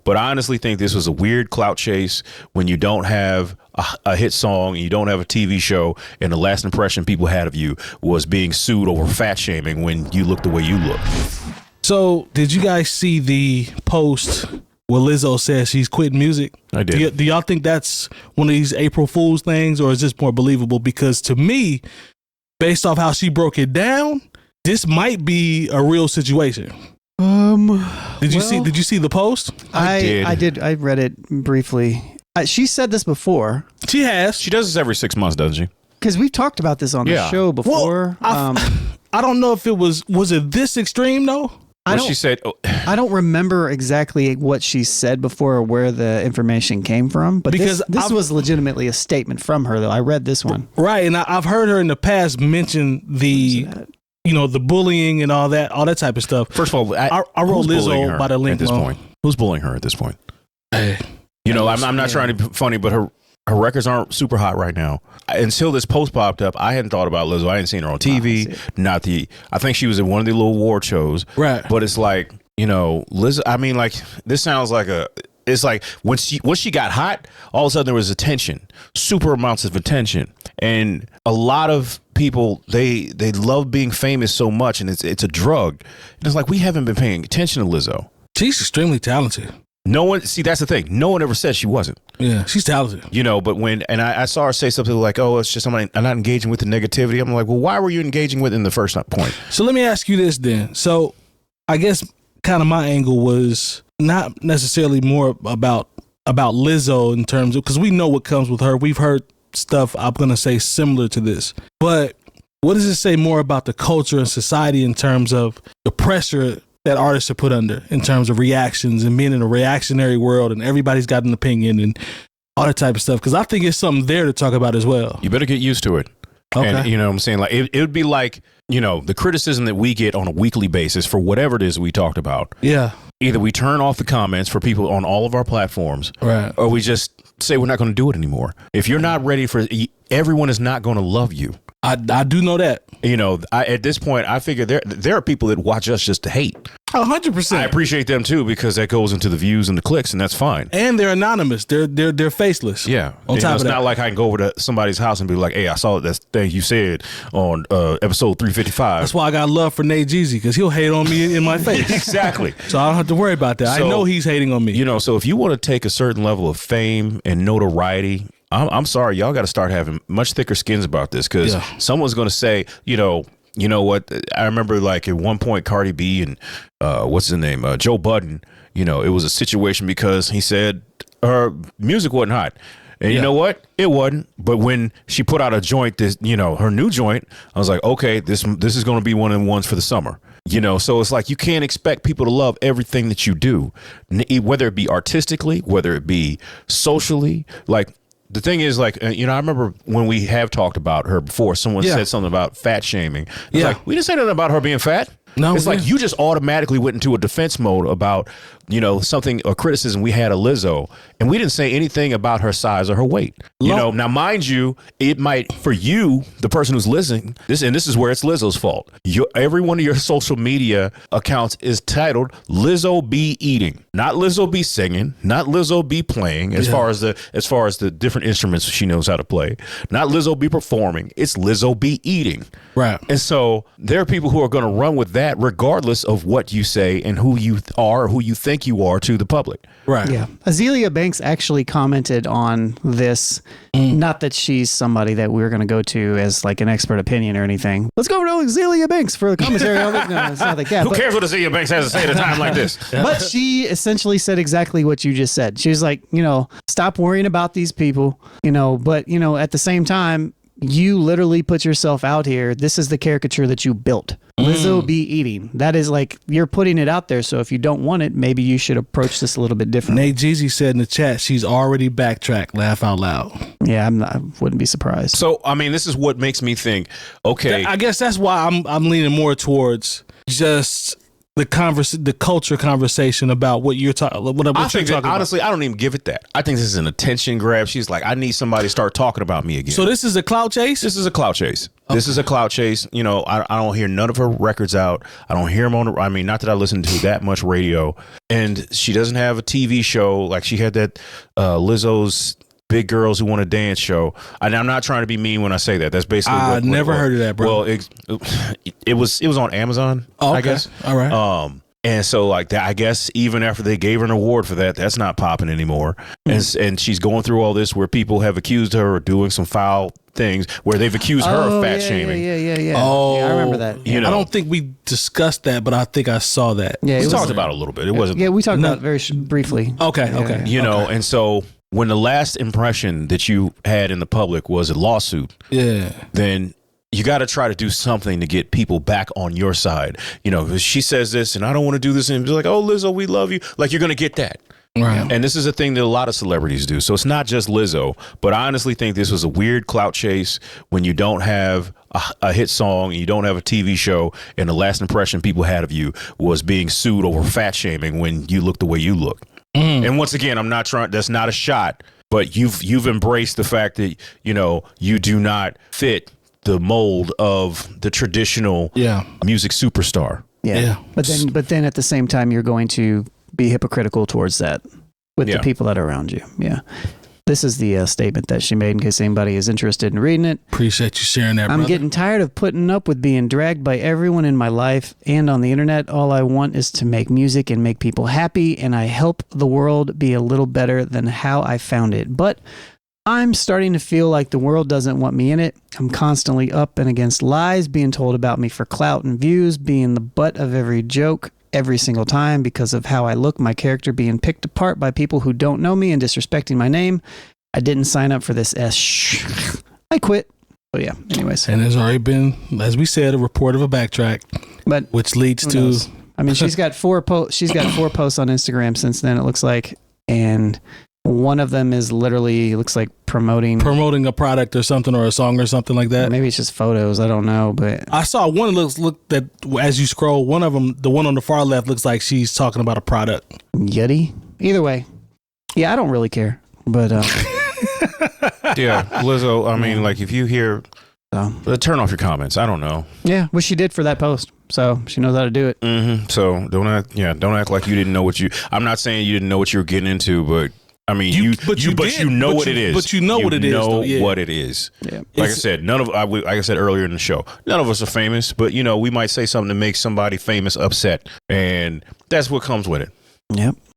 But I honestly think this was a weird clout chase when you don't have a hit song and you don't have a TV show, and the last impression people had of you was being sued over fat shaming when you look the way you look. So did you guys see the post where Lizzo says she's quitting music? I did. Do y'all think that's one of these April Fool's things, or is this more believable? Because to me, based off how she broke it down, this might be a real situation. Did you see the post? I did. I read it briefly. She said this before. She has. She does this every 6 months, doesn't she? Because we've talked about this on the show before. Well, I don't know if it was it this extreme though? She said, I don't remember exactly what she said before or where the information came from, but because this was legitimately a statement from her, though. I read this one. Right, and I've heard her in the past mention the bullying and all that type of stuff. First of all, I wrote Lizzo by the link at this point. Who's bullying her at this point? I'm not trying to be funny, but her records aren't super hot right now. Until this post popped up, I hadn't thought about Lizzo. I hadn't seen her on TV. I think she was in one of the little award shows. Right. But it's like, Lizzo, I mean, like, this sounds like it's like once she got hot, all of a sudden there was attention, super amounts of attention. And a lot of people, they love being famous so much, and it's a drug. And it's like, we haven't been paying attention to Lizzo. She's extremely talented. No one, that's the thing. No one ever said she wasn't. Yeah, she's talented. But I saw her say something like, oh, it's just I'm not engaging with the negativity. I'm like, well, why were you engaging with it in the first point? So let me ask you this then. So I guess kind of my angle was not necessarily more about Lizzo in terms of, because we know what comes with her. We've heard stuff, I'm going to say, similar to this. But what does it say more about the culture and society in terms of the pressure that artists are put under in terms of reactions and being in a reactionary world, and everybody's got an opinion and all that type of stuff? Because I think it's something there to talk about as well. You better get used to it. Okay. And you know what I'm saying? Like it would be like, the criticism that we get on a weekly basis for whatever it is we talked about. Yeah. Either we turn off the comments for people on all of our platforms, right, or we just say we're not going to do it anymore. If you're not ready for, everyone is not going to love you. I do know that. At this point, I figure there are people that watch us just to hate. 100%. I appreciate them too, because that goes into the views and the clicks, and that's fine. And they're anonymous. They're faceless. Yeah. On top of it's that, not like I can go over to somebody's house and be like, "Hey, I saw that thing you said on episode 355." That's why I got love for 𝐀𝐁𝐎𝐔𝐓, because he'll hate on me in my face. Exactly. So I don't have to worry about that. So, I know he's hating on me. So if you want to take a certain level of fame and notoriety, I'm sorry, y'all got to start having much thicker skins about this, because someone's going to say, you know what? I remember like at one point Cardi B and what's his name, Joe Budden. It was a situation because he said her music wasn't hot, and you know what? It wasn't. But when she put out a joint, her new joint, I was like, okay, this is going to be one of the ones for the summer. So it's like you can't expect people to love everything that you do, whether it be artistically, whether it be socially, like. The thing is, like, I remember when we have talked about her before, someone said something about fat shaming. It's like, we didn't say nothing about her being fat. No, it's like you just automatically went into a defense mode about, something, a criticism we had of Lizzo, and we didn't say anything about her size or her weight. Now, mind you, it might, for you, the person who's listening, this is where it's Lizzo's fault. Every one of your social media accounts is titled Lizzo be eating, not Lizzo be singing, not Lizzo be playing, as far as the different instruments she knows how to play, not Lizzo be performing. It's Lizzo be eating. Right. And so there are people who are going to run with that regardless of what you say and who you are or who you think you are to the public. Right. Yeah. Azealia Banks actually commented on this. Not that she's somebody that we're going to go to as like an expert opinion or anything. Let's go to Azealia Banks for the commentary. No, it's not like that. Who cares what Azealia Banks has to say at a time like this? But she essentially said exactly what you just said. She was like, stop worrying about these people, but, at the same time, you literally put yourself out here. This is the caricature that you built. Lizzo be eating. That is like, you're putting it out there. So if you don't want it, maybe you should approach this a little bit differently. 𝐀𝐁𝐎𝐔𝐓 said in the chat, she's already backtracked. Laugh out loud. Yeah, I wouldn't be surprised. So, I mean, this is what makes me think, okay. I guess that's why I'm leaning more towards just the culture conversation about what you're talking. I think that, honestly, I don't even give it that. I think this is an attention grab. She's like, I need somebody to start talking about me again. So this is a clout chase. This is a clout chase. Okay. This is a clout chase. You know, I don't hear none of her records out. I don't hear them on. I mean, not that I listen to that much radio. And she doesn't have a TV show like she had that Lizzo's Big Girls Who Want to Dance show. And I'm not trying to be mean when I say that. That's basically. I never heard of that, bro. Well, it was on Amazon. Oh, okay. I guess. All right. And so like that, I guess even after they gave her an award for that, that's not popping anymore. And she's going through all this where people have accused her of doing some foul things where they've accused her of fat shaming. Yeah. Oh, yeah, I remember that. You know, I don't think we discussed that, but I think I saw that. Yeah, we talked about it a little bit. It wasn't. Yeah, we talked about it very briefly. Okay. You know, and so when the last impression that you had in the public was a lawsuit, then you got to try to do something to get people back on your side. You know, she says this and I don't want to do this. And be like, oh, Lizzo, we love you. Like, you're going to get that. Right. And this is a thing that a lot of celebrities do. So it's not just Lizzo, but I honestly think this was a weird clout chase when you don't have a hit song and you don't have a TV show. And the last impression people had of you was being sued over fat shaming when you look the way you look. And once again, I'm not trying, that's not a shot, but you've embraced the fact that, you know, you do not fit the mold of the traditional music superstar. Yeah. But then at the same time, you're going to be hypocritical towards that with the people that are around you. Yeah. This is the statement that she made in case anybody is interested in reading it. Appreciate you sharing that, brother. I'm getting tired of putting up with being dragged by everyone in my life and on the internet. All I want is to make music and make people happy, and I help the world be a little better than how I found it. But I'm starting to feel like the world doesn't want me in it. I'm constantly up and against lies, being told about me for clout and views, being the butt of every joke every single time because of how I look, my character being picked apart by people who don't know me and disrespecting my name. I didn't sign up for this I quit. So yeah, anyways. And there's already been, as we said, a report of a backtrack, but which leads to... I mean, she's got 4 posts on Instagram since then, it looks like, and one of them is literally looks like promoting a product or something, or a song or something like that. Maybe it's just photos. I don't know, but I saw one look that as you scroll, one of them, the one on the far left, looks like she's talking about a product. Yeti. Either way, yeah, I don't really care, but yeah, Lizzo. I mean, like if you hear, turn off your comments. I don't know. Yeah, what she did for that post, so she knows how to do it. Mm-hmm. So don't act like you didn't know what you. I'm not saying you didn't know what you were getting into, but. I mean, you know what it is. But you know what it is. What it is. Yeah. Like I said, like I said earlier in the show, none of us are famous, but you know, we might say something to make somebody famous upset, and that's what comes with it. Yep.